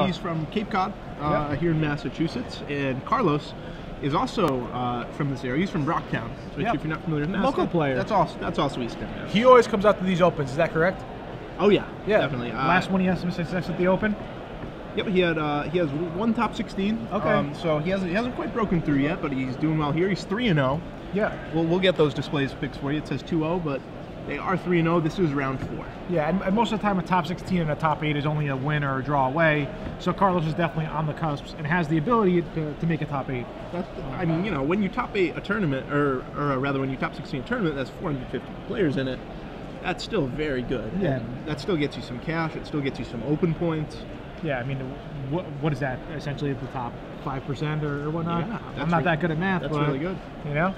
He's from Cape Cod, here in Massachusetts, and Carlos is also from this area. He's from Brocktown, which if you're not familiar with local player. That's also Eastern. Yeah. He always comes out to these opens, is that correct? Oh yeah, definitely. Last one he had some success at the Open. Yep, he has one top 16. Okay. So he hasn't quite broken through yet, but he's doing well here. He's 3-0. Yeah. We'll get those displays fixed for you. It says 2-0, but they are 3-0. This is round 4. Yeah, and most of the time a top 16 and a top 8 is only a win or a draw away. So Carlos is definitely on the cusp and has the ability to make a top 8. I mean, you know, when you top 8 a tournament, or rather when you top 16 a tournament, that's 450 players in it. That's still very good. Yeah. And that still gets you some cash. It still gets you some open points. Yeah, I mean, what is that? Essentially at the top 5% or whatnot? Yeah, I'm not that good at math. That's but, really good. You know?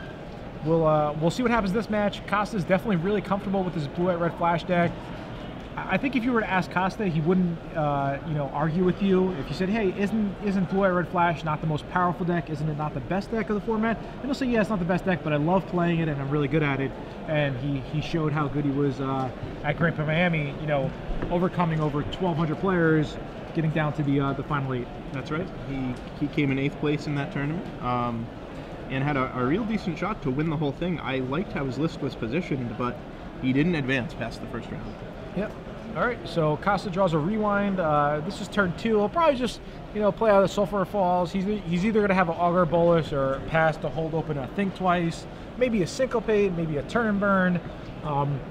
We'll see what happens this match. Costa's definitely really comfortable with his blue-white-red flash deck. I think if you were to ask Costa, he wouldn't, argue with you. If you said, "Hey, isn't blue-white-red flash not the most powerful deck? Isn't it not the best deck of the format?" And he'll say, "Yeah, it's not the best deck, but I love playing it and I'm really good at it." And he showed how good he was at Grand Prix Miami. You know, overcoming over 1,200 players, getting down to the final 8. That's right. He came in 8th place in that tournament. And had a real decent shot to win the whole thing. I liked how his list was positioned, but he didn't advance past the first round. Yep. All right, so Costa draws a rewind. This is turn 2. He'll probably just, play out of the Sulphur Falls. He's either going to have an Augur Bolus or pass to hold open a Think Twice, maybe a Syncopate, maybe a Turn and Burn,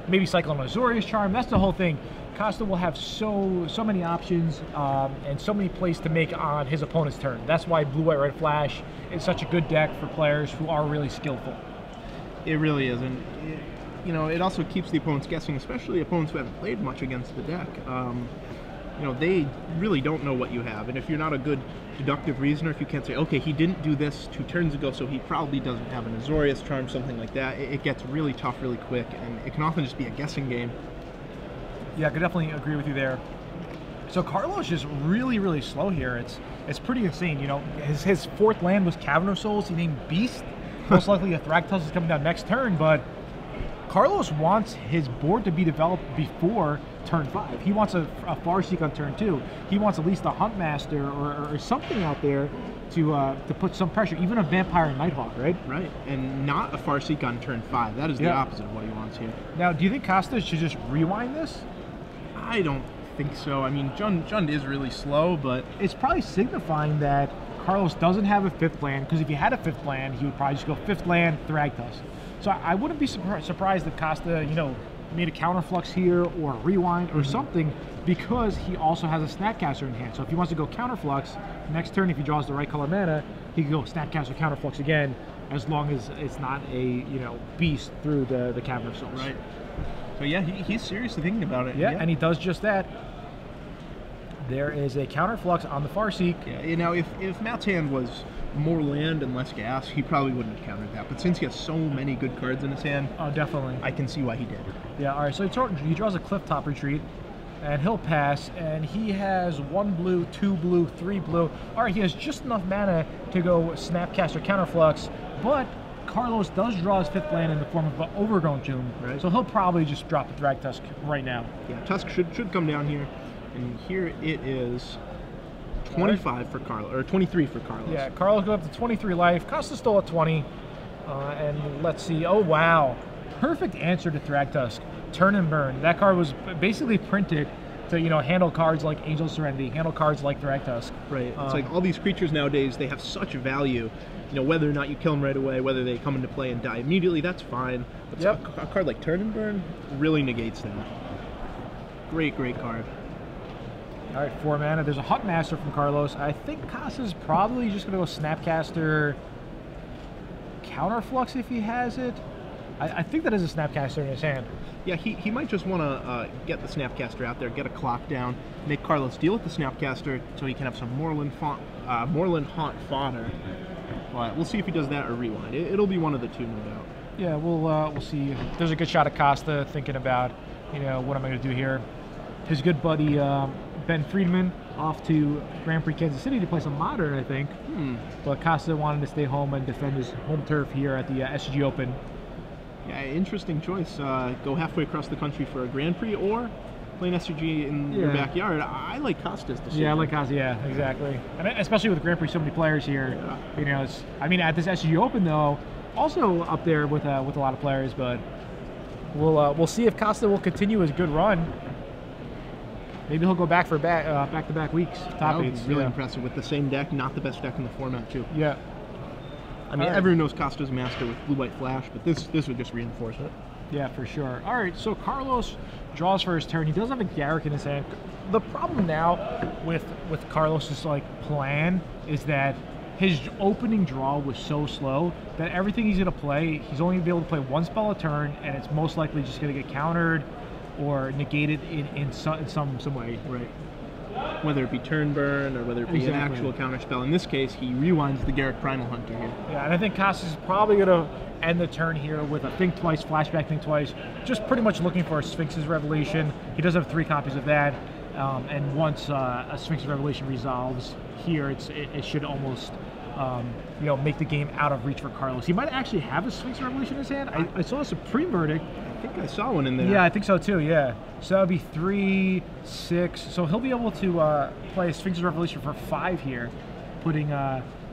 maybe cycle an Azorius Charm. That's the whole thing. Costa will have so many options and so many plays to make on his opponent's turn. That's why blue-white-red flash is such a good deck for players who are really skillful. It really is, and it also keeps the opponents guessing, especially opponents who haven't played much against the deck. They really don't know what you have, and if you're not a good deductive reasoner, if you can't say, okay, he didn't do this 2 turns ago, so he probably doesn't have an Azorius Charm, something like that, it gets really tough really quick, and it can often just be a guessing game. Yeah, I could definitely agree with you there. So Carlos is really, really slow here. It's pretty insane. His 4th land was Cavern of Souls. He named Beast. Most likely a Thragtusk is coming down next turn, but Carlos wants his board to be developed before turn 5. He wants a Farseek on turn 2. He wants at least a Huntmaster or something out there to put some pressure, even a Vampire and Nighthawk, right? Right, and not a Farseek on turn 5. That is the opposite of what he wants here. Now, do you think Costa should just rewind this? I don't think so. I mean, Jund is really slow, but it's probably signifying that Carlos doesn't have a 5th land, because if he had a 5th land, he would probably just go 5th land, Thragtusk. So I wouldn't be surprised if Costa, made a counterflux here or a rewind or something, because he also has a Snapcaster in hand. So if he wants to go counterflux, next turn, if he draws the right color mana, he can go Snapcaster counterflux again, as long as it's not a beast through the Cavern of Souls. Right. So yeah, he's seriously thinking about it. Yeah, and he does just that. There is a counterflux on the Farseek. Yeah, if Matt's hand was more land and less gas, he probably wouldn't have countered that. But since he has so many good cards in his hand, oh, definitely, I can see why he did. Yeah, all right, so he draws a Clifftop Retreat, and he'll pass, and he has 1 blue, 2 blue, 3 blue. All right, he has just enough mana to go Snapcaster Counterflux, but Carlos does draw his 5th land in the form of an Overgrown Tomb, right? So he'll probably just drop the Thragtusk right now. Yeah, Tusk should come down here, and here it is 25 for Carlos, or 23 for Carlos. Yeah, Carlos goes up to 23 life. Costa's still at 20. And let's see. Oh, wow. Perfect answer to Thragtusk. Turn and Burn. That card was basically printed to, handle cards like Angel Serenity, handle cards like Thragtusk. Right. It's like all these creatures nowadays, they have such a value. Whether or not you kill them right away, whether they come into play and die immediately, that's fine. But a card like Turn and Burn really negates that. Great card. All right, 4 mana. There's a Huntmaster from Carlos. I think Costa's probably just going to go Snapcaster Counterflux if he has it. I think that is a Snapcaster in his hand. Yeah, he might just want to get the Snapcaster out there, get a clock down, make Carlos deal with the Snapcaster so he can have some Moorland Haunt fodder. But we'll see if he does that or rewind. It'll be one of the two, no doubt. Yeah, we'll see. There's a good shot at Costa thinking about, what am I going to do here. His good buddy Ben Friedman off to Grand Prix Kansas City to play some Modern, I think. But Costa wanted to stay home and defend his home turf here at the SCG Open. Yeah, interesting choice. Go halfway across the country for a Grand Prix, or playing SCG in your backyard, I like Costa's decision. Yeah, I like Costa. Yeah, exactly. And especially with Grand Prix, so many players here. Yeah. You know, I mean, at this SCG Open though, also up there with a lot of players. But we'll see if Costa will continue his good run. Maybe he'll go back for back-to-back weeks. That would be really impressive with the same deck, not the best deck in the format too. Yeah. I mean, everyone knows Costa's master with blue-white flash, but this would just reinforce it. Yeah, for sure. All right, so Carlos draws for his turn. He does have a Garrick in his hand. The problem now with Carlos's plan is that his opening draw was so slow that everything he's gonna play, he's only gonna be able to play one spell a turn, and it's most likely just gonna get countered or negated in some way. Right. Whether it be turn burn or whether it be an actual counter spell. In this case, he rewinds the Garrick Primal Hunter here. Yeah, and I think Costa's probably gonna end the turn here with a Think Twice, Flashback Think Twice, just pretty much looking for a Sphinx's Revelation. He does have 3 copies of that, and once a Sphinx's Revelation resolves here, it should almost make the game out of reach for Carlos. He might actually have a Sphinx's Revelation in his hand. I saw a Supreme Verdict. I think I saw one in there. Yeah, I think so too, yeah. So that would be 3, 6. So he'll be able to play a Sphinx's Revelation for 5 here, putting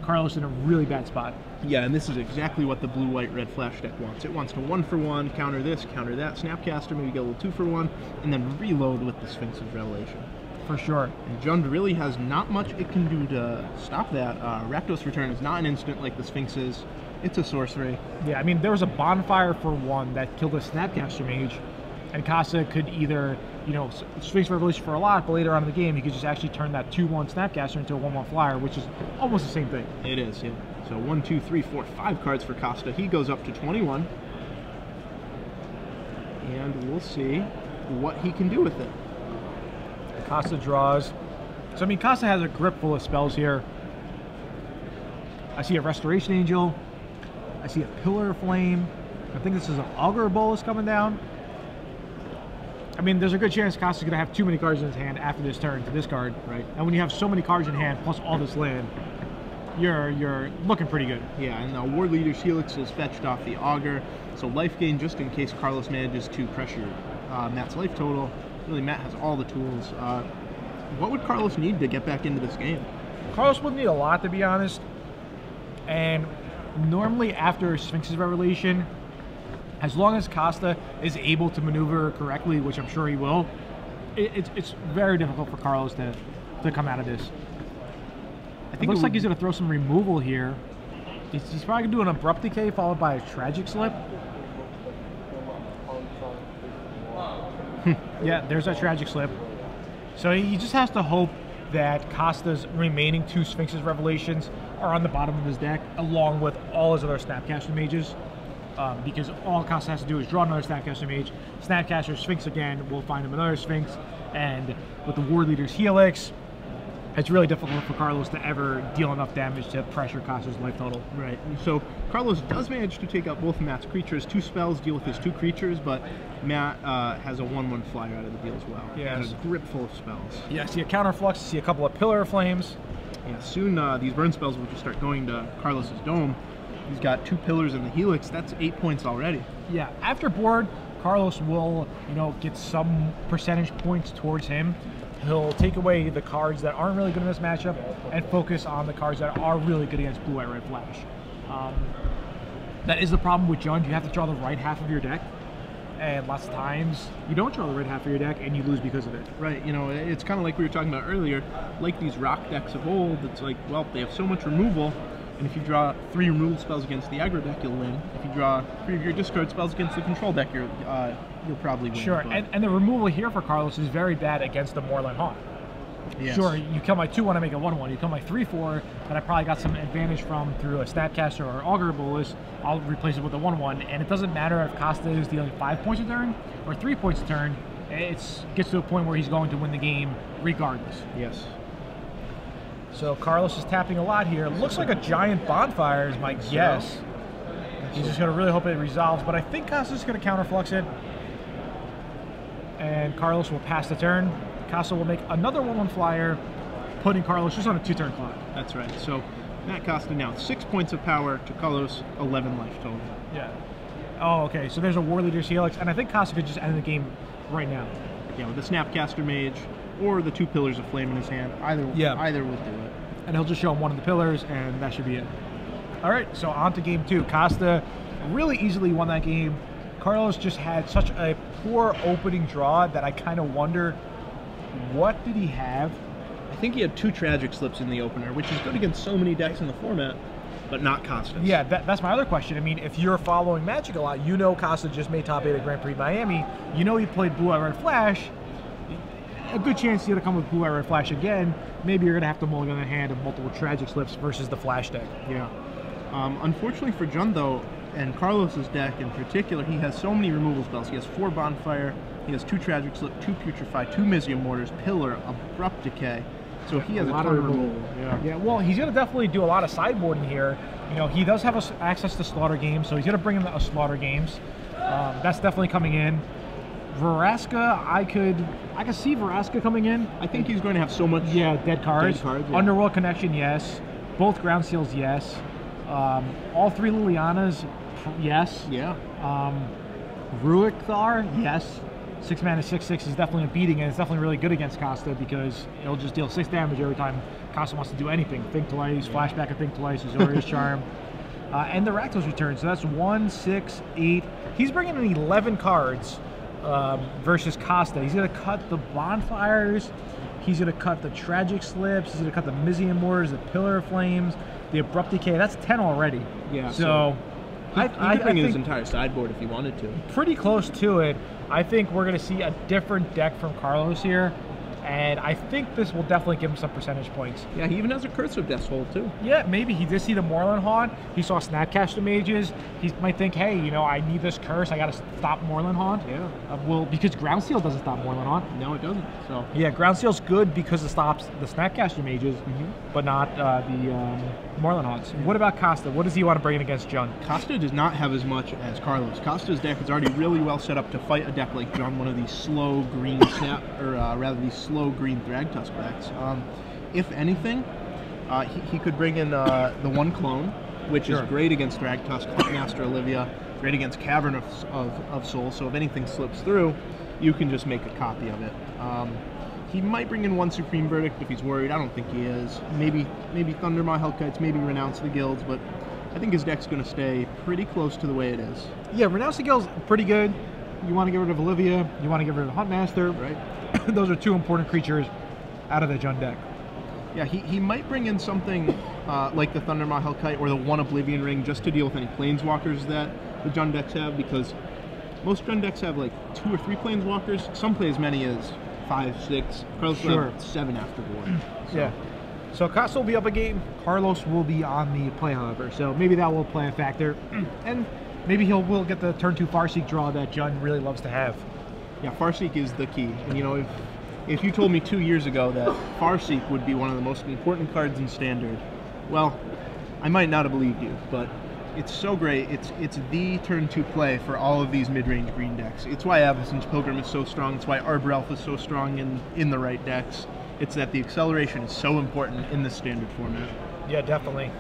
Carlos in a really bad spot. Yeah, and this is exactly what the blue-white-red flash deck wants. It wants to 1-for-1, counter this, counter that, Snapcaster, maybe get a little 2-for-1, and then reload with the Sphinx's Revelation. For sure. And Jund really has not much it can do to stop that. Rakdos Return is not an instant like the Sphinx is. It's a sorcery. Yeah, I mean, there was a bonfire for 1 that killed a Snapcaster Mage, and Costa could either, Sphinx Revelation for a lot, but later on in the game, he could just actually turn that 2-1 Snapcaster into a 1-1 flyer, which is almost the same thing. It is, yeah. So 1, 2, 3, 4, 5 cards for Costa. He goes up to 21. And we'll see what he can do with it. Costa draws. So, I mean, Costa has a grip full of spells here. I see a Restoration Angel. I see a Pillar of Flame. I think this is an Augur Bolus coming down. I mean, there's a good chance Costa's going to have too many cards in his hand after this turn to discard. Right. And when you have so many cards in hand, plus all this land, you're looking pretty good. Yeah, and the War Leader's Helix is fetched off the Augur. So life gain just in case Carlos manages to pressure Matt's life total. Really, Matt has all the tools. What would Carlos need to get back into this game? Carlos would need a lot, to be honest. And normally after Sphinx's Revelation, as long as Costa is able to maneuver correctly, which I'm sure he will, it's very difficult for Carlos to come out of this. I think it looks like he's going to throw some removal here. He's probably going to do an Abrupt Decay followed by a Tragic Slip. Yeah, there's that Tragic Slip. So he just has to hope that Costa's remaining 2 Sphinx's Revelations are on the bottom of his deck, along with all his other Snapcaster Mages. Because all Costa has to do is draw another Snapcaster Mage, Snapcaster Sphinx again, we'll find him another Sphinx, and with the War Leader's Helix, it's really difficult for Carlos to ever deal enough damage to pressure Costa's life total. Right. So Carlos does manage to take out both Matt's creatures. 2 spells deal with his 2 creatures, but Matt has a 1-1 flyer out of the deal as well. Yeah. And a grip full of spells. Yeah, I see a Counterflux, I see a couple of Pillar of Flames. Yeah, soon these burn spells will just start going to Carlos's Dome. He's got 2 pillars in the Helix. That's 8 points already. Yeah, after board, Carlos will, get some percentage points towards him. He'll take away the cards that aren't really good in this matchup and focus on the cards that are really good against blue, white, red flash. That is the problem with Jund. You have to draw the right half of your deck, and lots of times you don't draw the right half of your deck and you lose because of it. Right, it's kind of like we were talking about earlier, like these rock decks of old. It's like, well, they have so much removal, and if you draw 3 removal spells against the aggro deck, you'll win. If you draw 3 of your discard spells against the control deck, you'll probably win. Sure, and the removal here for Carlos is very bad against the Moorland Haunt. Yes. Sure, you kill my 2-1 and make a 1-1. You kill my 3-4 that I probably got some advantage from through a Snapcaster or Augur Bolus. I'll replace it with a 1-1, and it doesn't matter if Costa is dealing 5 points a turn or 3 points a turn. It gets to a point where he's going to win the game regardless. Yes. So Carlos is tapping a lot here. Looks like a giant bonfire is my guess. He's just going to really hope it resolves, but I think Costa's going to counterflux it. And Carlos will pass the turn. Costa will make another 1-1 flyer, putting Carlos just on a 2-turn clock. That's right. So Matt Costa now 6 points of power to Carlos, 11 life total. Yeah. Oh, okay. So there's a War Leader's Helix, and I think Costa could just end the game right now. the Snapcaster Mage or the 2 Pillars of Flame in his hand. Either would do it. And he'll just show him one of the pillars, and that should be it. All right, so on to game 2. Costa really easily won that game. Carlos just had such a poor opening draw that I kind of wonder, what did he have? I think he had 2 Tragic Slips in the opener, which is good against so many decks in the format, but not Costa's. Yeah, that's my other question. I mean, if you're following Magic a lot, you know Costa just made top 8 at Grand Prix Miami. You know he played Blue Eye Red Flash. A good chance he's going to come with Blue Eye Red Flash again. Maybe you're going to have to mulligan the hand of multiple Tragic Slips versus the Flash deck. Yeah. Unfortunately for Jun, though, and Carlos's deck in particular, he has so many removal spells. He has 4 Bonfire, he has 2 Tragic Slip, 2 Putrefy, 2 Mizium Mortars, Pillar, Abrupt Decay. So he has a lot of removal. Yeah, well, he's going to definitely do a lot of sideboarding here. You know, he does have access to Slaughter Games, so he's going to bring in a Slaughter Games. That's definitely coming in. Veraska, I could see Veraska coming in. I think he's going to have so much dead cards. Underworld Connection, yes. Both Ground Seals, yes. All 3 Lilianas, yes. Yeah. Ruick Thar, yes. 6 mana, 6/6 is definitely a beating, and it's definitely really good against Costa because it'll just deal 6 damage every time Costa wants to do anything. Think Twice, Flashback of Think Twice, Azorius Charm. And the Rakdos return, so that's 1, 6, 8. He's bringing in 11 cards versus Costa. He's going to cut the Bonfires, he's going to cut the Tragic Slips, he's going to cut the Mizium Mortars, the Pillar of Flames, the Abrupt Decay. That's 10 already. Yeah. So he could bring in his entire sideboard if he wanted to. Pretty close to it. I think we're going to see a different deck from Carlos here, and I think this will definitely give him some percentage points. Yeah, he even has a Curse of Death's Hold, too. Yeah, maybe he did see the Moorland Haunt. He saw Snapcaster Mages. He might think, hey, you know, I need this curse. I got to stop Moorland Haunt. Yeah. Well, because Ground Seal doesn't stop Moorland Haunt. No, it doesn't. So yeah, Ground Seal's good because it stops the Snapcaster Mages, but not the Moorland Haunts. What about Costa? What does he want to bring in against Jun? Costa does not have as much as Carlos. Costa's deck is already really well set up to fight a deck like Jun, one of these slow green these slow green Thragtusk decks. If anything, he could bring in the 1 clone, which is great against Thragtusk, Master Olivia, great against Cavern of Souls, so if anything slips through, you can just make a copy of it. He might bring in 1 Supreme Verdict if he's worried. I don't think he is. Maybe Thundermaw Hellkites, maybe Renounce the Guilds, but I think his deck's going to stay pretty close to the way it is. Yeah, Renounce the Guilds, pretty good. You want to get rid of Olivia, you want to get rid of Huntmaster. Right. Those are 2 important creatures out of the Jun deck. Yeah, he might bring in something like the Thundermaw Hellkite or the 1 Oblivion Ring just to deal with any Planeswalkers that the Jun decks have, because most Jun decks have like 2 or 3 Planeswalkers. Some play as many as 5, 6. Carlos will have 7 afterboard. So. Yeah. So Costa will be up a game. Carlos will be on the play, however. So maybe that will play a factor. And maybe will get the turn 2 Farseek draw that Jun really loves to have. Yeah, Farseek is the key. And you know, if you told me 2 years ago that Farseek would be one of the most important cards in Standard, well, I might not have believed you, but it's so great. It's the turn 2 play for all of these mid-range green decks. It's why Avacyn's Pilgrim is so strong. It's why Arbor Elf is so strong in the right decks. It's that the acceleration is so important in the Standard format. Yeah, definitely.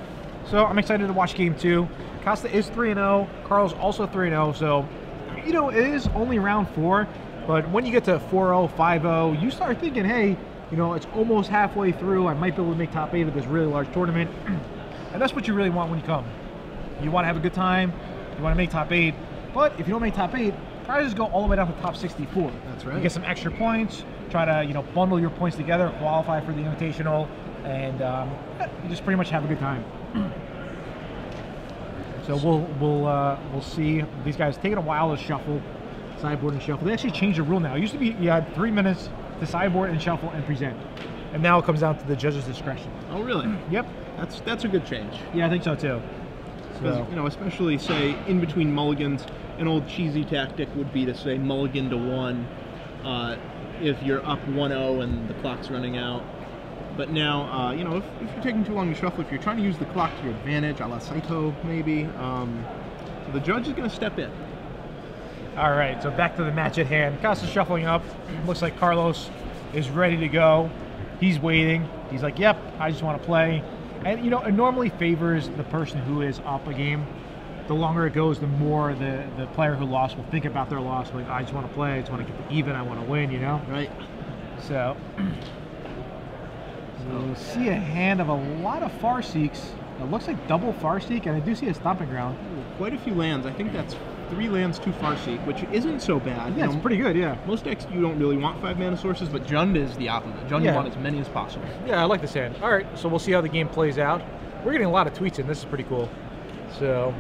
So I'm excited to watch game 2. Costa is 3-0. Carlos also 3-0. So, you know, it is only round 4. But when you get to 4-0, 5-0, you start thinking, hey, you know, it's almost halfway through. I might be able to make top 8 of this really large tournament. And that's what you really want when you come. You want to have a good time. You want to make top 8. But if you don't make top 8, prizes go all the way down to top 64. That's right. You get some extra points. Try to, you know, bundle your points together, qualify for the Invitational, and you just pretty much have a good time. So we'll see. These guys taking a while to shuffle, sideboard and shuffle. They actually changed the rule now. It used to be you had 3 minutes to sideboard and shuffle and present, and now it comes down to the judge's discretion. Oh, really? Yep. That's a good change. Yeah, I think so too. Because, you know, especially say in between mulligans, an old cheesy tactic would be to say mulligan to 1 if you're up 1-0 and the clock's running out. But now, you know, if you're taking too long to shuffle, if you're trying to use the clock to your advantage, a la Saito maybe, the judge is going to step in. All right, so back to the match at hand. Costa's shuffling up. Looks like Carlos is ready to go. He's waiting. He's like, yep, I just want to play. And, you know, it normally favors the person who is up a game. the longer it goes, the more the player who lost will think about their loss. Like, I just want to play, I just want to get the even, I want to win, you know? Right. So we'll see a hand of a lot of Farseeks. It looks like double Farseek, and I do see a stomping ground. Quite a few lands. I think that's 3 lands, 2 Farseek, which isn't so bad. Yeah, it's pretty good, yeah. Most decks you don't really want 5 mana sources, but Jund is the opposite. Jund you want as many as possible. Yeah, I like this hand. All right, so we'll see how the game plays out. We're getting a lot of tweets in. This is pretty cool. So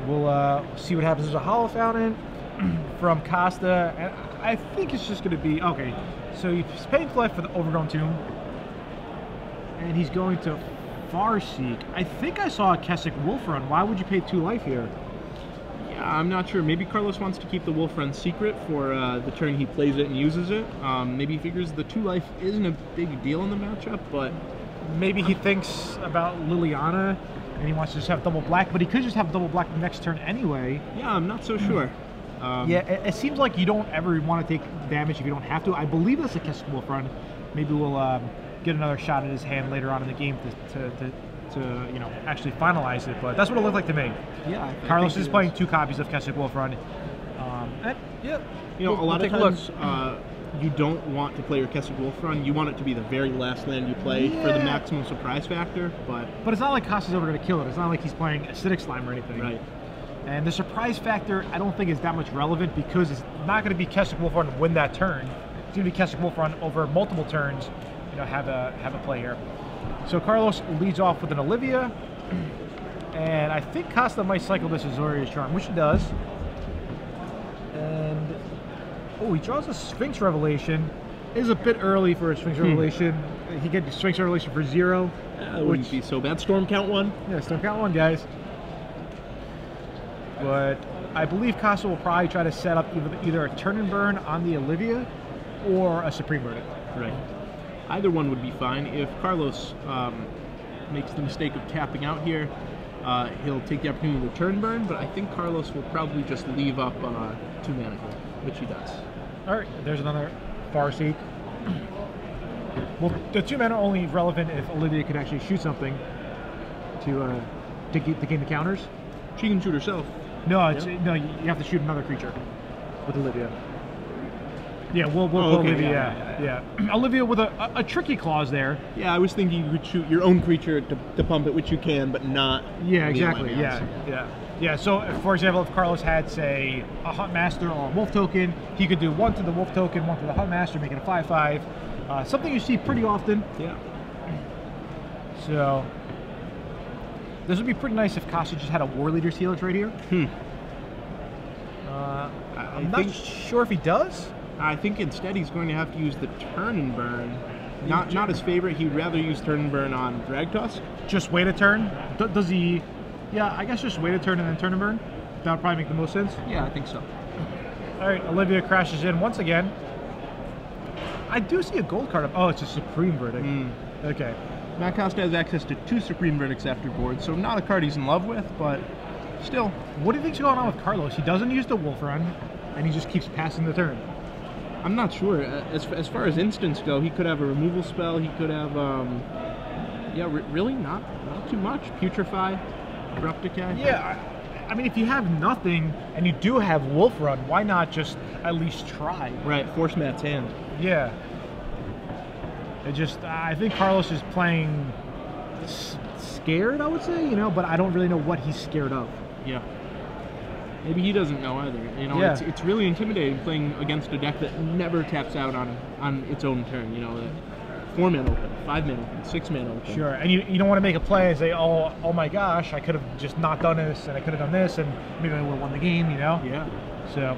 we'll see what happens. There's a Hollow Fountain from Costa, and I think it's just going to be okay. So he's paying life for the Overgrown Tomb, and he's going to Farseek. I think I saw a Kessig Wolf Run. Why would you pay 2 life here? Yeah, I'm not sure. Maybe Carlos wants to keep the Wolf Run secret for the turn he plays it and uses it. Maybe he figures the 2 life isn't a big deal in the matchup, but maybe he thinks about Liliana and he wants to just have double black, but he could just have double black the next turn anyway. Yeah, I'm not so sure. Yeah, it seems like you don't ever want to take damage if you don't have to. I believe that's a Kessig Wolf Run. Maybe we'll get another shot at his hand later on in the game to you know, actually finalize it, but that's what it looked like to me. Yeah, Carlos is playing 2 copies of Kessig Wolf Run. Yeah, you know, a lot of times you don't want to play your Kessig Wolf Run. You want it to be the very last land you play for the maximum surprise factor. But it's not like Costa's ever going to kill it. It's not like he's playing Acidic Slime or anything. Right. And the surprise factor, I don't think is that much relevant because it's not going to be Kessig Wolf Run to win that turn. It's going to be Kessig Wolf Run over multiple turns. You know, have a play here. So Carlos leads off with an Olivia, and I think Costa might cycle this Azorius Charm, which he does. And oh, he draws a Sphinx Revelation. It is a bit early for a Sphinx Revelation. He gets Sphinx Revelation for 0. That wouldn't be so bad. Storm count 1. Yeah, Storm count 1, guys. But I believe Costa will probably try to set up either a turn and burn on the Olivia or a Supreme Verdict. Right. Either one would be fine. If Carlos makes the mistake of tapping out here, he'll take the opportunity to turn burn, but I think Carlos will probably just leave up 2 mana here, which he does. All right, there's another Farseek. Well, the 2 mana are only relevant if Olivia can actually shoot something to gain the counters. She can shoot herself. No, no, you have to shoot another creature with Olivia. Yeah, we'll okay, Olivia. Yeah. Olivia with a tricky clause there. Yeah, I was thinking you could shoot your own creature to pump it, which you can, but not. Yeah, exactly. Yeah. So, for example, if Carlos had, say, a Hunt Master or a Wolf Token, he could do 1 to the Wolf Token, 1 to the Hunt Master, make it a 5/5. Something you see pretty often. Yeah. So, this would be pretty nice if Costa just had a War Leader's Helix right here. I'm not sure if he does. I think instead he's going to have to use the turn and burn. Not his favorite. He'd rather use turn and burn on Dragtusk. Just wait a turn? Does he? Yeah, I guess just wait a turn and then turn and burn. That would probably make the most sense. Yeah, I think so. All right, Olivia crashes in once again. I do see a gold card up. Oh, it's a Supreme Verdict. Okay. Matt Costa has access to 2 Supreme Verdicts after board, so not a card he's in love with, but still. What do you think's going on with Carlos? He doesn't use the Wolf Run, and he just keeps passing the turn. I'm not sure. As far as instants go, he could have a removal spell. He could have, really not too much. Putrefy, Abrupt Decay. Yeah, I mean, if you have nothing and you do have Wolf Run, why not just at least try? Right, force Matt's hand. Yeah. I think Carlos is playing scared, I would say, but I don't really know what he's scared of. Yeah. Maybe he doesn't know either. It's really intimidating playing against a deck that never taps out on its own turn. 4 mana open, 5 mana open, 6 mana open. Sure, and you don't want to make a play and say, oh my gosh, I could have just not done this, and I could have done this, and maybe I would have won the game. Yeah. So.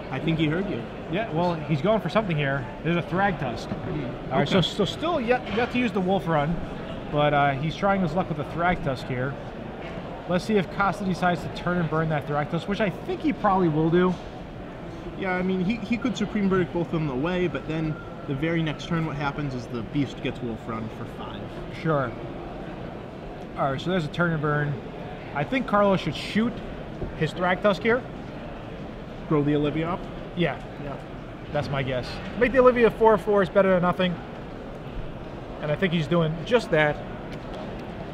I think he heard you. Yeah, well, he's going for something here. There's a Thragtusk. All right, so still yet to use the Wolf Run, but he's trying his luck with the Thragtusk here. Let's see if Costa decides to turn and burn that Thragtusk, which I think he probably will do. Yeah, I mean, he could Supreme Verdict both of them away, but then the very next turn what happens is the Beast gets Wolf Run for 5. Sure. All right, so there's a turn and burn. I think Carlos should shoot his Thragtusk here. Grow the Olivia up? Yeah. That's my guess. Make the Olivia 4/4 is better than nothing. And I think he's doing just that.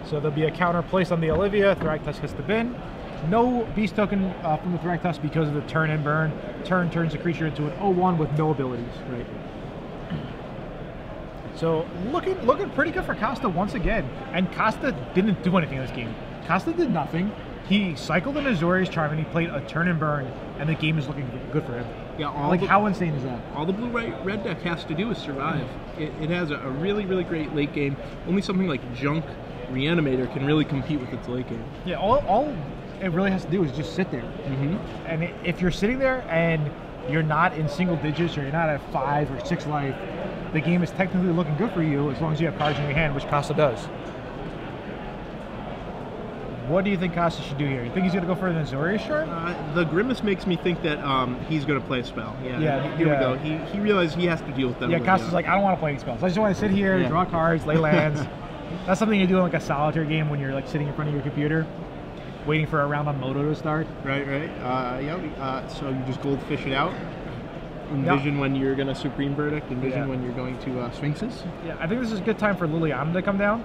So there'll be a counter placed on the Olivia. Thragtusk hits the bin. No beast token from the Thraktos because of the turn and burn. Turn turns the creature into an 0/1 with no abilities. Right. So looking pretty good for Costa once again. And Costa didn't do anything in this game. Costa did nothing. He cycled an Azorius Charm and he played a turn and burn, and the game is looking good for him. Yeah, how insane is that? All the blue-red deck has to do is survive. It has a really, really great late game. Only something like Junk Reanimator can really compete with its late game. Yeah, all it really has to do is just sit there. And if you're sitting there and you're not in single digits or you're not at 5 or 6 life, the game is technically looking good for you as long as you have cards in your hand, which Costa does. What do you think Costa should do here? You think he's going to go for an Azorius Charm? The Grimace makes me think that he's going to play a spell. Yeah, here we go. He realized he has to deal with that. Yeah, Costa's like, I don't want to play any spells. I just want to sit here, draw cards, lay lands. That's something you do in like a solitaire game when you're like sitting in front of your computer, waiting for a round on Moto to start. Right. So you just goldfish it out. Envision when you're going to Supreme Verdict. Envision when you're going to Sphinxes. Yeah, I think this is a good time for Liliana to come down.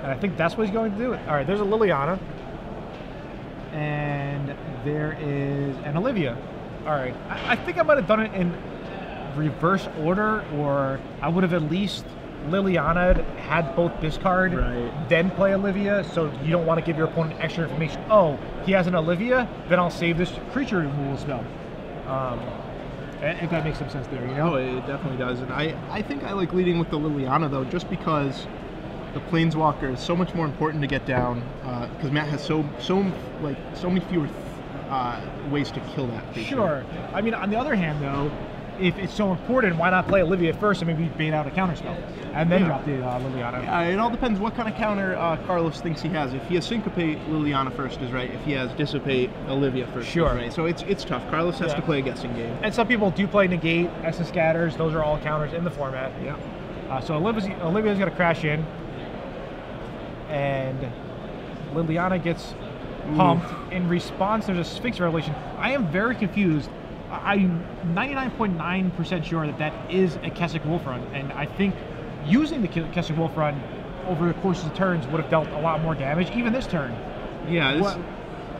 And I think that's what he's going to do. All right, there's a Liliana. And there is an Olivia. All right, I think I might have done it in reverse order, or I would have at least Liliana had both discard, then play Olivia, so you don't want to give your opponent extra information. Oh, he has an Olivia, then I'll save this creature removal spell. If that makes some sense there, you know? Oh, it definitely does. And I think I like leading with the Liliana, though, just because the Planeswalker is so much more important to get down, because Matt has so many fewer ways to kill that creature. Sure. I mean, on the other hand, though, if it's so important, why not play Olivia first and maybe bait out a counterspell and then drop the Liliana? It all depends what kind of counter Carlos thinks he has. If he has Syncopate, Liliana first is right. If he has Dissipate, Olivia first is right. So it's tough. Carlos has to play a guessing game. And some people do play Negate, Essence Scatters. Those are all counters in the format. Yeah. So Olivia's going to crash in. And Liliana gets pumped. In response, there's a Sphinx Revelation. I am very confused. I'm 99.9% sure that is a Kessig Wolf Run, and I think using the Kessig Wolf Run over the course of the turns would have dealt a lot more damage, even this turn. Yeah.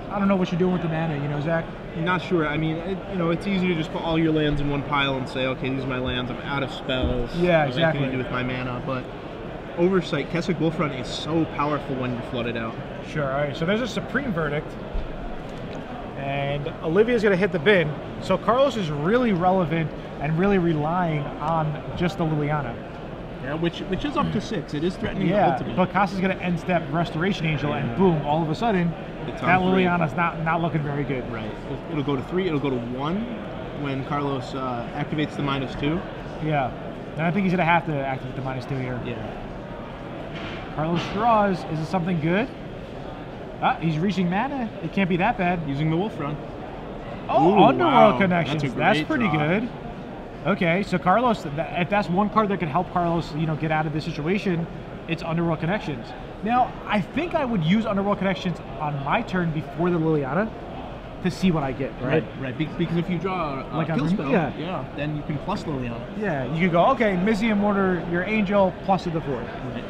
I don't know what you're doing with the mana, you know, Zach? Not sure. I mean, it's easy to just put all your lands in one pile and say, okay, these are my lands, I'm out of spells. Yeah, exactly. What can I do with my mana? But Oversight, Kessig Wolf Run is so powerful when you're flooded out. Sure. All right, so there's a Supreme Verdict. And Olivia's going to hit the bin. So Carlos is really relevant and really relying on just the Liliana. Yeah, which is up to 6. It is threatening the ultimate. But Costa's going to end step Restoration Angel, and boom, all of a sudden, that Liliana's not looking very good. Right. It'll go to 3. It'll go to 1 when Carlos activates the -2. Yeah. And I think he's going to have to activate the -2 here. Yeah. Carlos draws. Is it something good? He's reaching mana. It can't be that bad. Using the Wolf Run. Oh, Underworld Connections. That's pretty good. Okay, so Carlos, if that's one card that could help Carlos, get out of this situation, it's Underworld Connections. Now, I think I would use Underworld Connections on my turn before the Liliana to see what I get. Right. Because if you draw a kill spell, then you can plus Liliana. Yeah, you could go, okay, Mizzium Mortar, your Angel, plus to the 4. Right.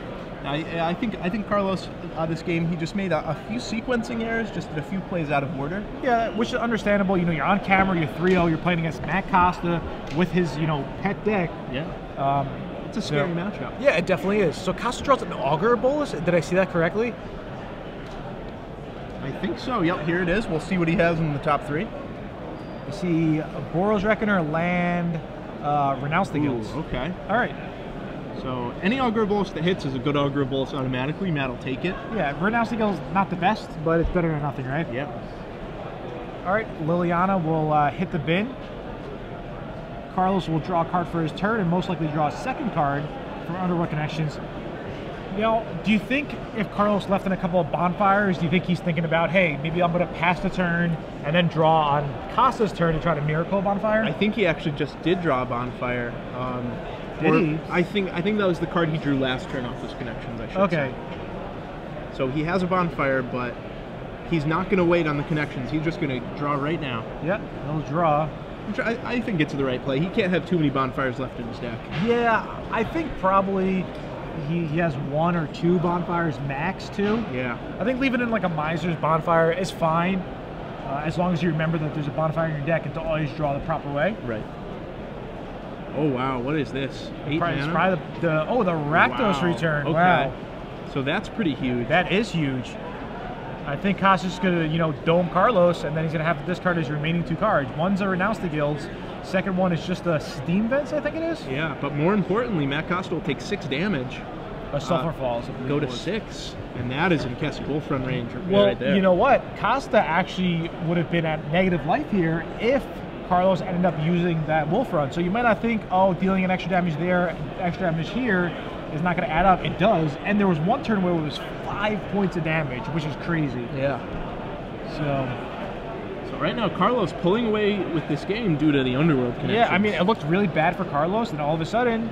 I think Carlos, this game, he just made a few sequencing errors, just a few plays out of order. Yeah, which is understandable. You're on camera, you're 3-0, you're playing against Matt Costa with his, pet deck. Yeah. It's a scary matchup. Yeah, it definitely is. So Costa draws an Augur Bolus? Did I see that correctly? I think so. Yep, here it is. We'll see what he has in the top 3. You see Boros Reckoner, land, Renounce the Guilds. Okay. All right. So any Augur Bolus that hits is a good Augur Bolus automatically. Matt will take it. Yeah, Renounce the Guild's not the best, but it's better than nothing, right? Yep. All right, Liliana will hit the bin. Carlos will draw a card for his turn and most likely draw a second card from Underworld Connections. Do you think if Carlos left in a couple of bonfires, do you think he's thinking about, hey, maybe I'm going to pass the turn and then draw on Costa's turn to try to miracle a bonfire? I think he actually just did draw a bonfire. Did he? I think that was the card he drew last turn off his connections, I should say. So he has a bonfire, but he's not going to wait on the connections. He's just going to draw right now. Yep, he'll draw. Which I think it's the right play. He can't have too many bonfires left in his deck. Yeah, I think probably he has 1 or 2 bonfires max too. Yeah. I think leaving in like a Miser's bonfire is fine, as long as you remember that there's a bonfire in your deck and to always draw the proper way. Right. Oh wow, what is this? 8 mana? It's probably the Rakdos return. Okay. Wow. So that's pretty huge. That is huge. I think Costa's gonna, dome Carlos, and then he's gonna have to discard his remaining 2 cards. One's a Renounce the Guilds. Second one is just a Steam Vents, I think it is. Yeah, but more importantly, Matt Costa will take 6 damage. A Sulfur Falls. Go to 6, and that is in Keswick Wolf Run range Well, right there. you know what? Costa actually would have been at negative life here if Carlos ended up using that Wolf Run. So you might not think, oh, dealing an extra damage there, extra damage here is not going to add up. It does. And there was one turn where it was 5 points of damage, which is crazy. Yeah. So right now, Carlos pulling away with this game due to the Underworld connection. yeah, I mean, it looked really bad for Carlos, and all of a sudden,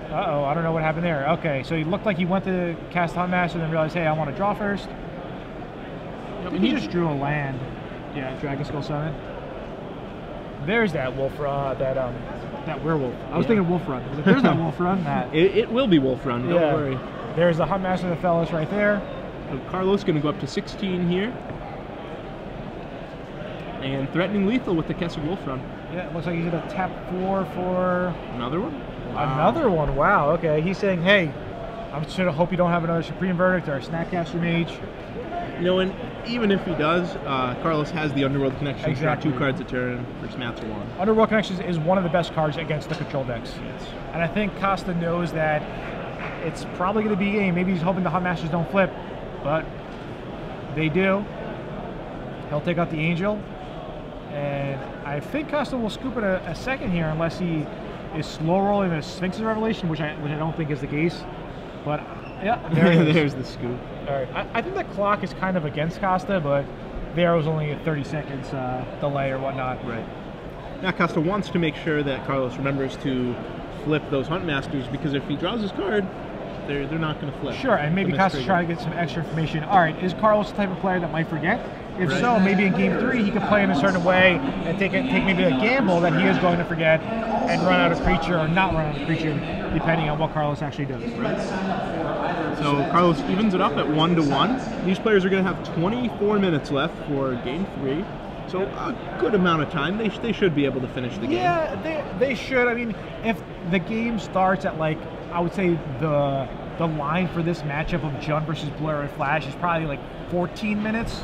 uh-oh, I don't know what happened there. Okay, so he looked like he went to cast Huntmaster and then realized, hey, I want to draw first. I think he just drew a land. Yeah, Dragon Skull Summon. There's that wolf, that werewolf. I was thinking Wolf Run. There's that Wolf Run. That it will be Wolf Run, don't worry. There's the Huntmaster of the Fellas right there. So Carlos going to go up to 16 here. And threatening lethal with the Keswick Wolf Run. Yeah, it looks like he's going to tap 4 for... Another one? Wow. Another one, wow, okay. He's saying, hey, I'm just going to hope you don't have another Supreme Verdict or a Snapcaster Mage. And even if he does, Carlos has the Underworld Connection. Exactly. Draw 2 cards a turn for Smats 1. Underworld Connections is one of the best cards against the control decks. Yes. And I think Costa knows that it's probably going to be a game. Maybe he's hoping the Huntmasters don't flip, but they do. He'll take out the Angel. And I think Costa will scoop it a second here unless he is slow rolling the Sphinx's Revelation, which I don't think is the case. But yeah, there's the scoop. All right, I think the clock is kind of against Costa, but there was only a 30 seconds delay or whatnot. Right. Now Costa wants to make sure that Carlos remembers to flip those Huntmasters, because if he draws his card, they're not going to flip. Sure, and maybe Costa's trying to get some extra information. All right, is Carlos the type of player that might forget? If so, maybe in Game 3 he could play in a certain way and take maybe a gamble that he is going to forget and run out of creature or not run out of creature, depending on what Carlos actually does. Right. So Carlos evens it up at 1-1. These players are going to have 24 minutes left for Game 3. So a good amount of time. They should be able to finish the game. Yeah, they should. I mean, if the game starts at, like, I would say the line for this matchup of Jund versus Blur and Flash is probably like 14 minutes.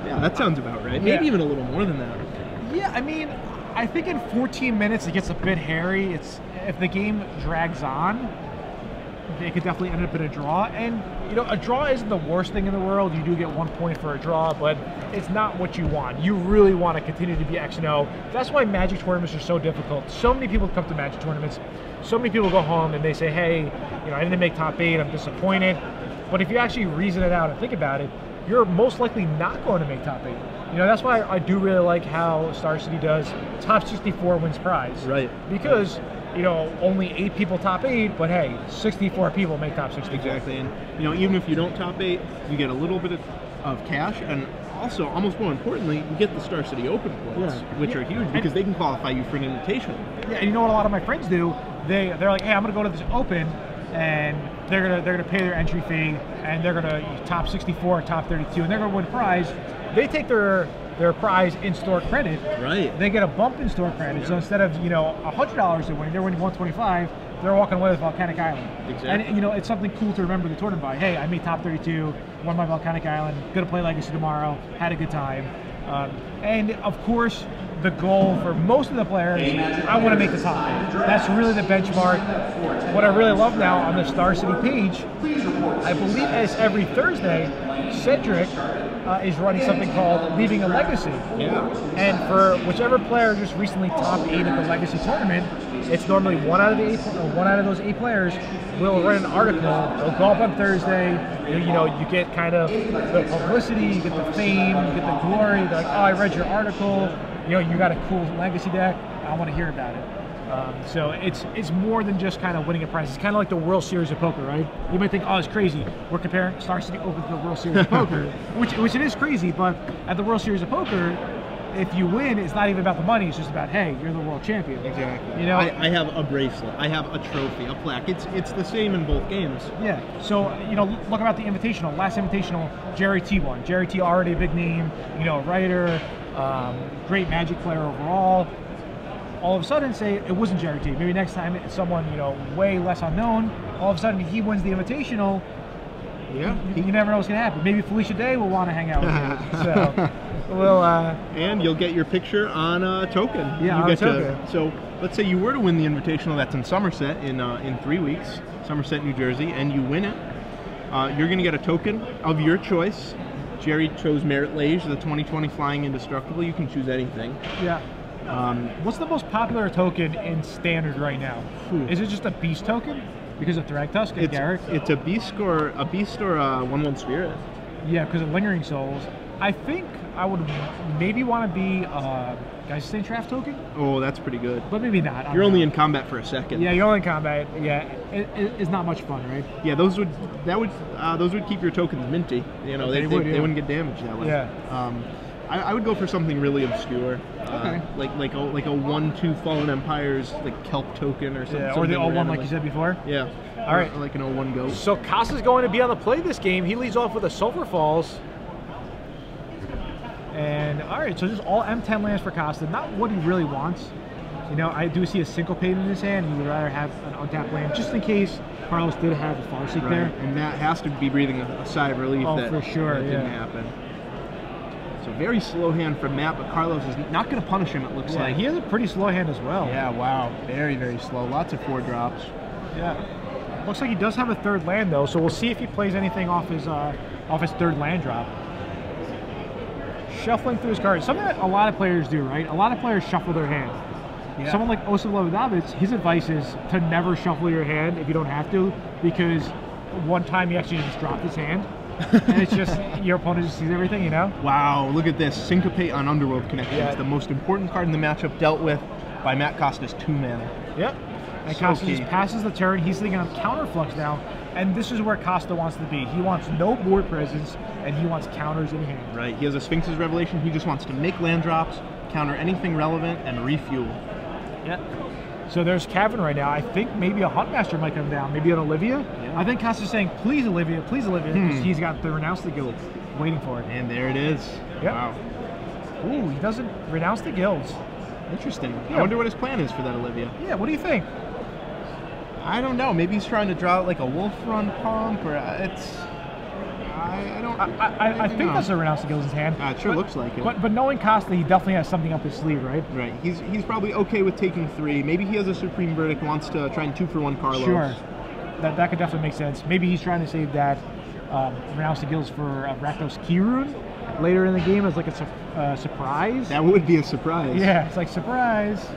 Yeah, that sounds about right. Maybe even a little more than that. Yeah, I mean, I think in 14 minutes it gets a bit hairy. If the game drags on, it could definitely end up in a draw. And, a draw isn't the worst thing in the world. You do get 1 point for a draw, but it's not what you want. You really want to continue to be X-0. That's why Magic tournaments are so difficult. So many people come to Magic tournaments. So many people go home and they say, hey, I didn't make top 8, I'm disappointed. But if you actually reason it out and think about it, you're most likely not going to make top 8. That's why I do really like how Star City does top 64 wins prize. Right. Because, only 8 people top 8, but hey, 64 people make top 64. Exactly. And, even if you don't top 8, you get a little bit of cash, and also, almost more importantly, you get the Star City Open points, which are huge because they can qualify you for an invitation. Yeah, and you know what a lot of my friends do? They're like, hey, I'm going to go to this Open, and they're gonna pay their entry fee, and they're gonna top 64, top 32, and they're gonna win a prize. They take their prize in store credit. Right. They get a bump in store credit. Yeah. So instead of $100 to win, they're winning $125. They're walking away with Volcanic Island. Exactly. And it's something cool to remember the tournament by. Hey, I made top 32, won my Volcanic Island. Gonna play Legacy tomorrow. Had a good time. And of course, the goal for most of the players, I want to make the top 8. That's really the benchmark. What I really love now on the Star City page, I believe it's every Thursday, Cedric is running something called Leaving a Legacy. Yeah. And for whichever player just recently top 8 at the Legacy tournament, it's normally one out of those 8 players will write an article. They'll go up on Thursday. You get kind of the publicity, you get the fame, you get the glory. They're like, oh, I read your article. You got a cool Legacy deck. I want to hear about it. So it's more than just kind of winning a prize. It's kind of like the World Series of Poker, right? You might think, oh, it's crazy. We're comparing Star City Open to the World Series of Poker, which it is crazy. But at the World Series of Poker, if you win, it's not even about the money. It's just about, hey, you're the world champion. Exactly. You know, I have a bracelet. I have a trophy, a plaque. It's the same in both games. Yeah. So, you know, look about the Invitational. Last Invitational, Jerry T won. Jerry T, already a big name, you know, writer, great Magic player overall. All of a sudden, say it wasn't Jerry T. Maybe next time it's someone, you know, way less unknown. All of a sudden, he wins the Invitational. Yeah. You never know what's going to happen. Maybe Felicia Day will want to hang out with you. So, we'll... and you'll get your picture on a token. Yeah, on a token. So, let's say you were to win the Invitational that's in Somerset in 3 weeks, Somerset, New Jersey, and you win it. You're going to get a token of your choice. Jerry chose Merit Lage, the 2020 Flying Indestructible. You can choose anything. Yeah. What's the most popular token in Standard right now? Is it just a Beast token? Because of Thragtusk and Garrick? It's a Beast or 1/1 Spirit. Yeah, because of Lingering Souls. I think I would maybe want to be Geist Draft token. Oh, that's pretty good. But maybe not. You're only in combat for a second. Yeah, you're only in combat. Yeah, it's not much fun, right? Yeah, those would keep your tokens minty. You know, they wouldn't get damaged that way. Yeah. I would go for something really obscure. Okay. Like a 1/2 Fallen Empires, like Kelp token or something. Yeah, or the 0/1 like you said before. Yeah. All right. Or like an 0/1 Goat. So Costa's going to be on the play this game. He leads off with a Sulphur Falls. And all right, so just all M10 lands for Costa. Not what he really wants. You know, I do see a Syncopate in his hand. He would rather have an untapped land just in case Carlos did have a Farseek there. And Matt has to be breathing a sigh of relief that for sure, that didn't happen. So very slow hand from Matt, but Carlos is not going to punish him, it looks like. He has a pretty slow hand as well. Yeah, wow. Very, very slow. Lots of 4 drops. Yeah. Looks like he does have a third land, though, so we'll see if he plays anything off his third land drop. Shuffling through his cards. Something that a lot of players do, right? A lot of players shuffle their hand. Yeah. Someone like Osip Levinovich, his advice is to never shuffle your hand if you don't have to, because one time he actually just dropped his hand. And it's just, your opponent just sees everything, you know? Wow, look at this. Syncopate on Underworld Connections. Yeah. The most important card in the matchup dealt with by Matt Costa's 2 mana. Yep. And Costa just passes the turn. He's thinking of Counterflux now. And this is where Costa wants to be. He wants no board presence, and he wants counters in hand. Right. He has a Sphinx's Revelation. He just wants to make land drops, counter anything relevant, and refuel. Yep. So there's Cavern right now. I think maybe a Huntmaster might come down. Maybe an Olivia. Yeah. I think Costa's saying, please, Olivia, because he's got the Renounce the Guild waiting for it. And there it is. Yep. Wow. Ooh, he doesn't renounce the guilds. Interesting. Yeah. I wonder what his plan is for that Olivia. Yeah, what do you think? I don't know. Maybe he's trying to draw like a Wolf Run pump, or it's... I think that's a Renounce the Guild in his hand. It sure looks like it. But knowing Costa, he definitely has something up his sleeve, right? Right. He's probably okay with taking 3. Maybe he has a Supreme Verdict, wants to try and 2-for-1 Carlos. Sure. That could definitely make sense. Maybe he's trying to save that Renounce the Guilds for Rakdos Kirun later in the game as like a surprise. That would be a surprise. Yeah, it's like, surprise.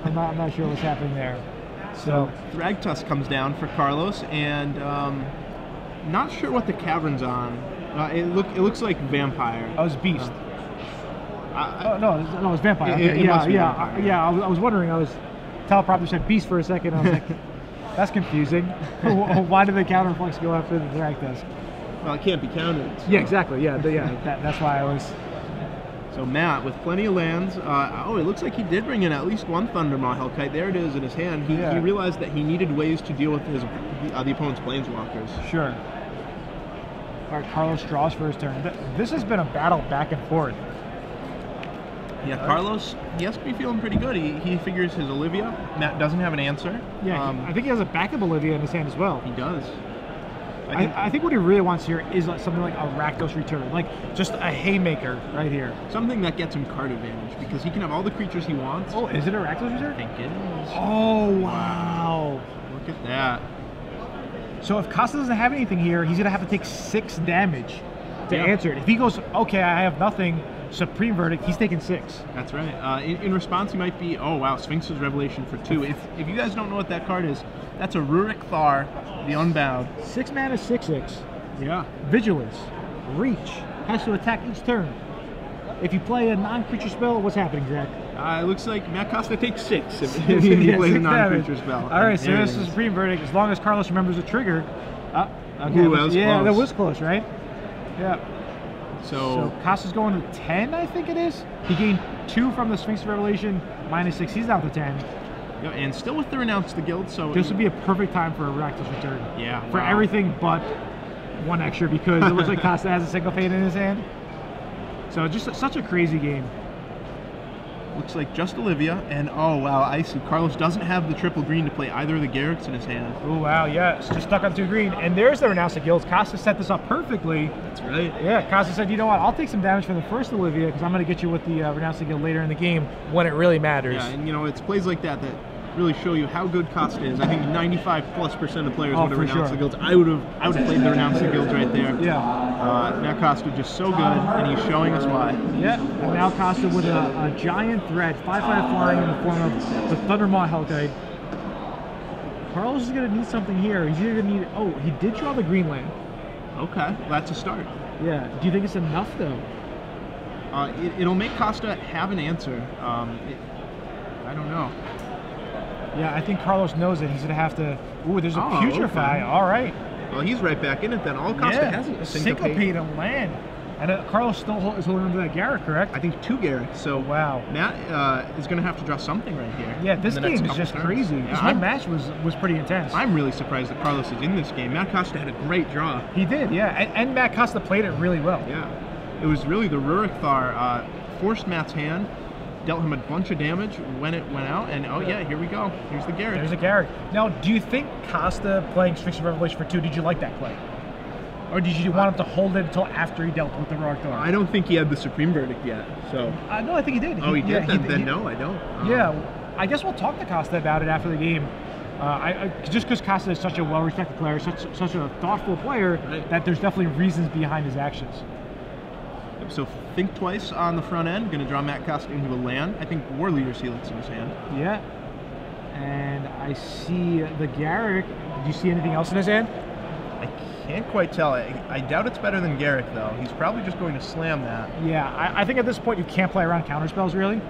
I'm not sure what's happening there. So Thragtusk comes down for Carlos, and not sure what the Cavern's on. It looks like Vampire. Oh, it's Beast. No, it's Vampire. Okay. Yeah. I was wondering. I was teleprompter said Beast for a second. I was like, that's confusing. Why did the Counterflux go after the Thragtusk? Well, it can't be countered. Yeah, exactly. Yeah, that's why I was. So Matt, with plenty of lands, it looks like he did bring in at least 1 Thundermaw Hellkite. There it is in his hand. He realized that he needed ways to deal with the opponent's Planeswalkers. Sure. All right, Carlos draws for his turn. This has been a battle back and forth. Yeah, Carlos, he has to be feeling pretty good. He figures his Olivia. Matt doesn't have an answer. Yeah, I think he has a backup Olivia in his hand as well. He does. I think what he really wants here is something like a Rakdos Return, like just a Haymaker right here. Something that gets him card advantage, because he can have all the creatures he wants. Oh, is it a Rakdos Return? I think it is. Oh, wow. Look at that. So if Costa doesn't have anything here, he's going to have to take 6 damage to answer it. If he goes, okay, I have nothing, Supreme Verdict, he's taking 6. That's right. In response, he might be, oh wow, Sphinx's Revelation for 2. If you guys don't know what that card is, that's a Rurik Thar, the Unbound. 6 mana, 6/6. Yeah. Vigilance, Reach, has to attack each turn. If you play a non-creature spell, what's happening, Zach? It looks like Matt Costa takes 6 if he plays a non-creature spell. All right, so this is Supreme Verdict. As long as Carlos remembers the trigger. Okay, that was close. That was close, right? Yeah. So Costa's going to 10, I think it is. He gained 2 from the Sphinx of Revelation, -6. He's down to 10. yeah, and still with the Renounce the Guild, so This would be a perfect time for a Rakdos return. Yeah, For wow. everything but 1 extra, because it looks like Costa has a single fade in his hand. So just such a crazy game. Looks like just Olivia, and oh wow, I see. Carlos doesn't have the triple green to play either of the Garricks in his hand. Oh wow, yeah, it's just stuck on 2 green. And there's the Renounce the Guilds. Costa set this up perfectly. That's right. Yeah, Costa said, you know what, I'll take some damage from the first Olivia because I'm going to get you with the Renounce the Guild later in the game when it really matters. Yeah, and you know, it's plays like that really show you how good Costa is. I think 95+% of players would have renounced the Guilds. I would have played the Renounce the Guilds right there. Yeah. Now Costa just so good, and he's showing us why. Yeah, and now Costa with a giant threat, 5/5 flying in the form of the Thundermaw Hellkite. Carlos is going to need something here. He's either going to need, oh, he did draw the green land. Okay, that's a start. Yeah, do you think it's enough though? It'll make Costa have an answer. I don't know. Yeah, I think Carlos knows it. He's going to have to, ooh, there's a Putrefy, okay. all right. Well, he's right back in it then. All Costa has is a syncopate a land. And Carlos still is holding on to that Garrick, correct? I think 2 Garricks. So wow, Matt is going to have to draw something right here. Yeah, this game is just crazy. Yeah, this whole match was pretty intense. I'm really surprised that Carlos is in this game. Matt Costa had a great draw. He did, yeah, and Matt Costa played it really well. Yeah, it was really the Rurik Thar forced Matt's hand, dealt him a bunch of damage when it went out, and oh yeah, here we go. Here's the Garrick. There's a Garrick. Now, do you think Costa playing Sphinx of Revelation for 2, did you like that play? Or did you want him to hold it until after he dealt with the Rurik Thar? I don't think he had the Supreme Verdict yet, so... no, I think he did. Oh, he did? Then no, I don't. Yeah, I guess we'll talk to Costa about it after the game. Just because Costa is such a well-respected player, such a thoughtful player, right, that there's definitely reasons behind his actions. So think twice on the front end. Going to draw Matt Costa into a land. I think War Leader's Helix in his hand. Yeah. And I see the Garrick. Do you see anything else in his hand? I can't quite tell. I doubt it's better than Garrick, though. He's probably just going to slam that. Yeah, I think at this point you can't play around counterspells, really.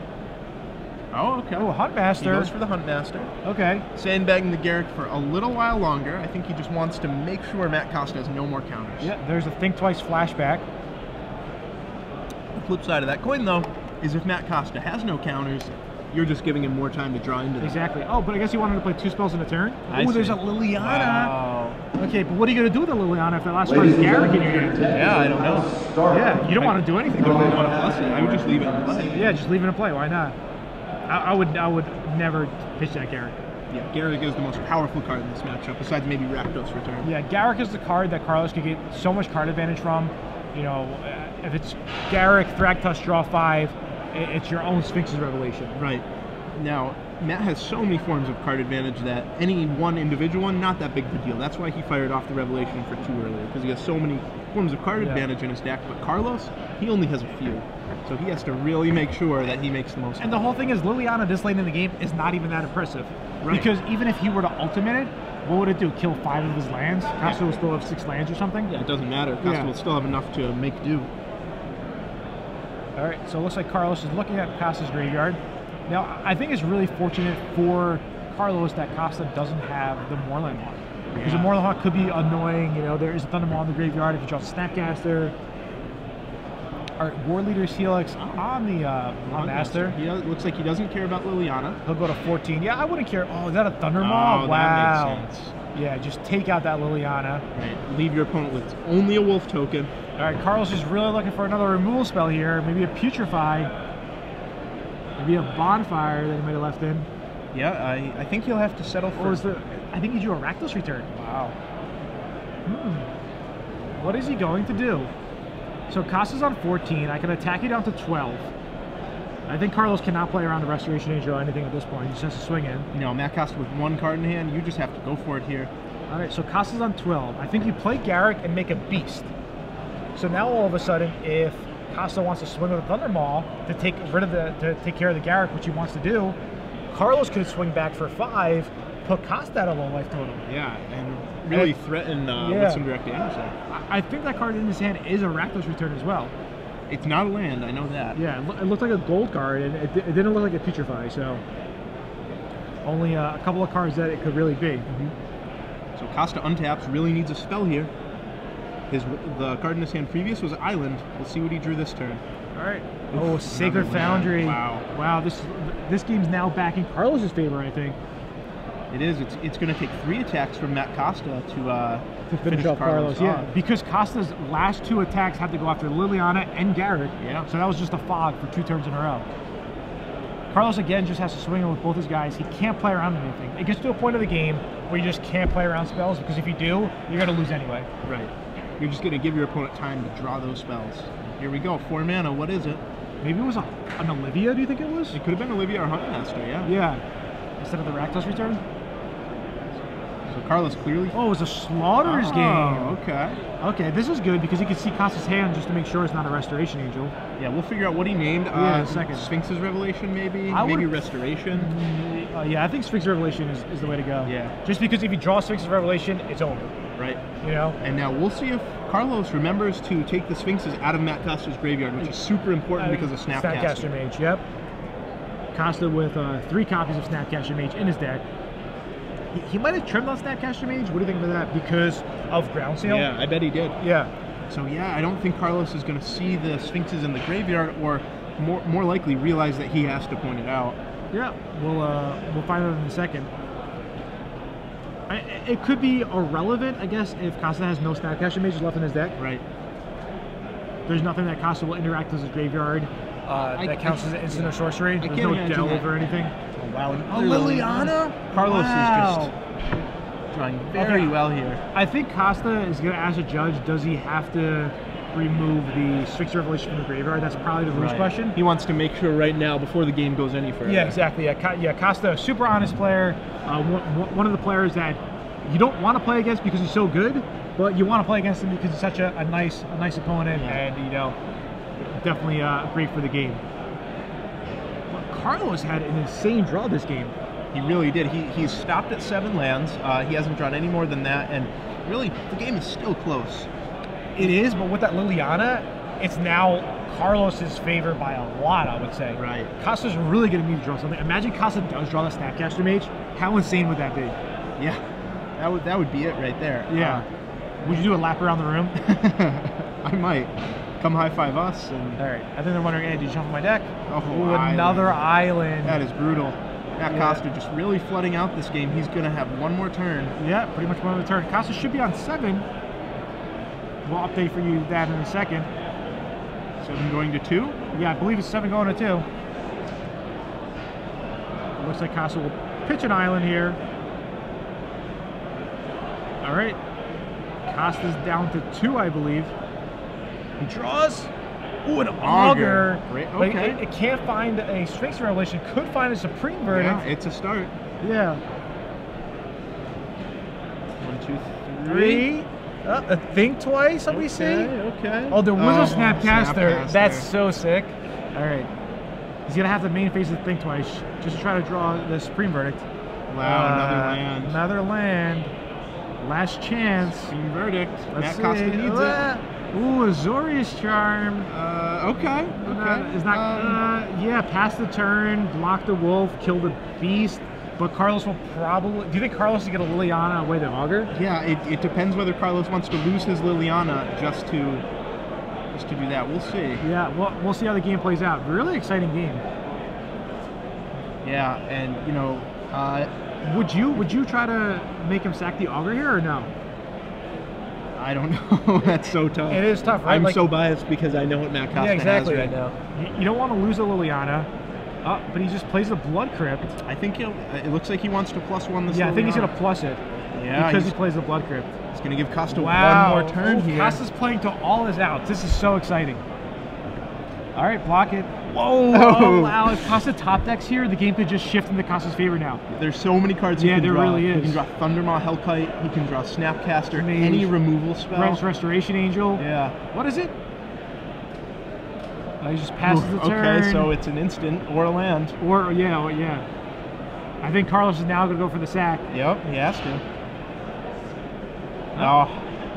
Oh, okay. Oh, Huntmaster. He goes for the Huntmaster. Okay. Sandbagging the Garrick for a little while longer. I think he just wants to make sure Matt Costa has no more counters. Yeah, there's a Think Twice flashback. The flip side of that coin, though, is if Matt Costa has no counters, you're just giving him more time to draw into them. Exactly. Oh, but I guess he wanted to play 2 spells in a turn. Oh, there's a Liliana. Wow. Okay, but what are you going to do with the Liliana if that last card is Garrick in your hand? Yeah, I don't know. Yeah, you don't want to do anything with I it. want to plus it. I would just leave it in play. Yeah, just leave it in play. Why not? I would never pitch that Garrick. Yeah, Garrick is the most powerful card in this matchup, besides maybe Rakdos Return. Yeah, Garrick is the card that Carlos could get so much card advantage from. You know, if it's Garrick, Thragtusk, draw 5, it's your own Sphinx's Revelation. Right. Now, Matt has so many forms of card advantage that any one individual one, not that big of a deal. That's why he fired off the Revelation for 2 earlier, because he has so many forms of card advantage in his deck. But Carlos, he only has a few. So he has to really make sure that he makes the most of it. And the whole thing is, Liliana this late in the game is not even that impressive. Right. Because even if he were to ultimate it, what would it do? Kill 5 of his lands? Costa will still have 6 lands or something? Yeah, it doesn't matter. Costa will still have enough to make do. All right, so it looks like Carlos is looking at Costa's graveyard. Now, I think it's really fortunate for Carlos that Costa doesn't have the Moorland Hawk. Because the Moorland Hawk could be annoying. You know, there is a Thundermaw in the graveyard if you draw Snapcaster. All right, War Leader's Helix on the Master. He looks like he doesn't care about Liliana. He'll go to 14. Yeah, I wouldn't care. Oh, is that a Thundermaw? Oh, wow. that makes sense. Yeah, just take out that Liliana. Right. Leave your opponent with only a wolf token. All right, Carlos is really looking for another removal spell here. Maybe a Putrefy. Maybe a Bonfire that he might have left in. Yeah, I think he'll have to settle for... I think he drew a Rakdos Return. Wow. What is he going to do? So Costa's on 14. I can attack you down to 12. I think Carlos cannot play around the Restoration Angel or anything at this point. He just has to swing in. You know, Matt Costa with 1 card in hand, you just have to go for it here. All right, so Costa's on 12. I think you play Garrick and make a Beast. So now all of a sudden, if Costa wants to swing with a Thundermaw to take care of the Garrick, which he wants to do, Carlos could swing back for 5, put Costa at a low life total. Yeah, and really threaten with some direct damage there. I think that card in his hand is a Rakdos Return as well. It's not a land, I know that. Yeah, it looked like a gold card, and it didn't look like a Putrefy, so only a couple of cards that it could really be. So Costa untaps, really needs a spell here. The card in his hand previous was Island. We'll see what he drew this turn. All right. Oh, Sacred Foundry. Wow. Wow. This game's now back in Carlos's favor, I think. It is. It's going to take 3 attacks from Matt Costa to Finish off Carlos. Yeah. Because Costa's last 2 attacks had to go after Liliana and Garrett. Yeah. So that was just a fog for 2 turns in a row. Carlos again just has to swing with both his guys. He can't play around anything. It gets to a point of the game where you just can't play around spells, because if you do, you're going to lose anyway. Right. You're just going to give your opponent time to draw those spells. Here we go. 4 mana. What is it? Maybe it was an Olivia, do you think it was? It could have been Olivia or Huntmaster, yeah. Yeah. Instead of the Rakdos return? So Carlos clearly... Oh, it was a Slaughters game. Oh, okay. Okay, this is good because you can see Costa's hand just to make sure it's not a Restoration Angel. Yeah, we'll figure out what he named. Yeah, in a second. Sphinx's Revelation, maybe? Maybe Restoration? Yeah, I think Sphinx's Revelation is the way to go. Yeah. Just because if you draw Sphinx's Revelation, it's over. Right. You know? And now we'll see if Carlos remembers to take the Sphinxes out of Matt Costa's graveyard, which is super important because of Snapcaster. Mage, yep. Costa with 3 copies of Snapcaster Mage in his deck. He might have trimmed on Snapcaster Mage. What do you think of that? Because of Ground Sale? Yeah, I bet he did. Yeah. So yeah, I don't think Carlos is going to see the Sphinxes in the graveyard, or more likely realize that he has to point it out. Yeah, we'll find out in a second. It could be irrelevant, I guess, if Costa has no Snapcaster Mages left in his deck. Right. There's nothing that Costa will interact with his graveyard that counts as an instant or sorcery. There's no delve or anything. Oh, wow. A Liliana? Carlos is just drawing very well here. I think Costa is going to ask a judge, does he have to remove the Sphinx Revelation from the graveyard? That's probably the loose question. He wants to make sure right now before the game goes any further. Yeah, exactly. Yeah, Costa, super honest player. One of the players that you don't want to play against because he's so good, but you want to play against him because he's such a nice opponent, and definitely great for the game. But Carlos had an insane draw this game. He really did. He's stopped at 7 lands. He hasn't drawn any more than that, and really the game is still close. It is, but with that Liliana, it's now Carlos's favor by a lot, I would say. Right. Costa's really going to need to draw something. Imagine Costa does draw the Snapcaster Mage. How insane would that be? Yeah, that would be it right there. Yeah. Would you do a lap around the room? I might. Come high-five us. And... All right. I think they're wondering, hey, did you shuffle my deck? Oh, ooh, another island. That is brutal. Matt Costa just really flooding out this game. He's going to have one more turn. Yeah, pretty much one more turn. Costa should be on 7. We'll update for you that in a second. 7 going to 2? Yeah, I believe it's 7 going to 2. It looks like Costa will pitch an island here. All right. Costa's down to 2, I believe. He draws. Ooh, an Augur. Great. Okay. It can't find a Sphinx Revelation. Could find a Supreme Verdict. Yeah, it's a start. Yeah. 1, 2, 3. Think twice, we see. Okay. Oh, there was a Snapcaster. Snapcaster. That's so sick. All right. He's going to have the main phase of Think Twice just to try to draw the Supreme Verdict. Wow, another land. Another land. Last chance. Supreme Verdict. Let's Matt Costa needs it. Ooh, Azorius Charm. Okay. Yeah, pass the turn, block the wolf, kill the beast. But Carlos will probably... Do you think Carlos will get a Liliana away the Augur? Yeah, it depends whether Carlos wants to lose his Liliana just to do that. We'll see. Yeah, we'll see how the game plays out. Really exciting game. Yeah, and would you try to make him sack the Augur here or no? I don't know. That's so tough. It is tough, right? I'm so biased because I know what Matt Costa has right now. You don't want to lose a Liliana, but he just plays the Blood Crypt. I think it looks like he wants to +1 this Liliana. Yeah, I think he's going to plus it. Yeah, because he plays the Blood Crypt. He's going to give Costa one more turn here. Costa's playing to all his outs. This is so exciting. All right, block it. Whoa! Oh, wow. If Costa top decks here, the game could just shift into Costa's favor now. There's so many cards he can draw. Yeah, there really is. He can draw Thundermaw, Hellkite. He can draw Snapcaster, any removal spell. Restoration Angel. Yeah. What is it? He just passes the turn. Okay, so it's an instant or a land. Yeah. I think Carlos is now going to go for the sack. Yep, he has to. No,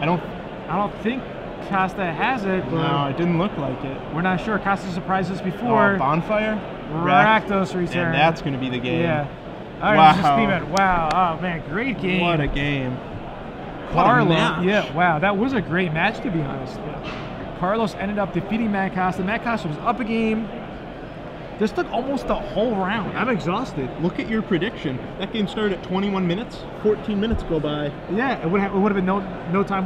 I don't think Costa has it. But no, it didn't look like it. We're not sure. Costa surprised us before. Bonfire? Rakdos return. And that's going to be the game. Yeah. All right, wow. Wow. Oh, man, great game. What a game. Carlos, match. yeah, wow, that was a great match, to be honest. Carlos ended up defeating Matt Costa. Matt Costa was up a game. This took almost the whole round. I'm exhausted. Look at your prediction. That game started at 21 minutes. 14 minutes go by. Yeah, it would have been no time.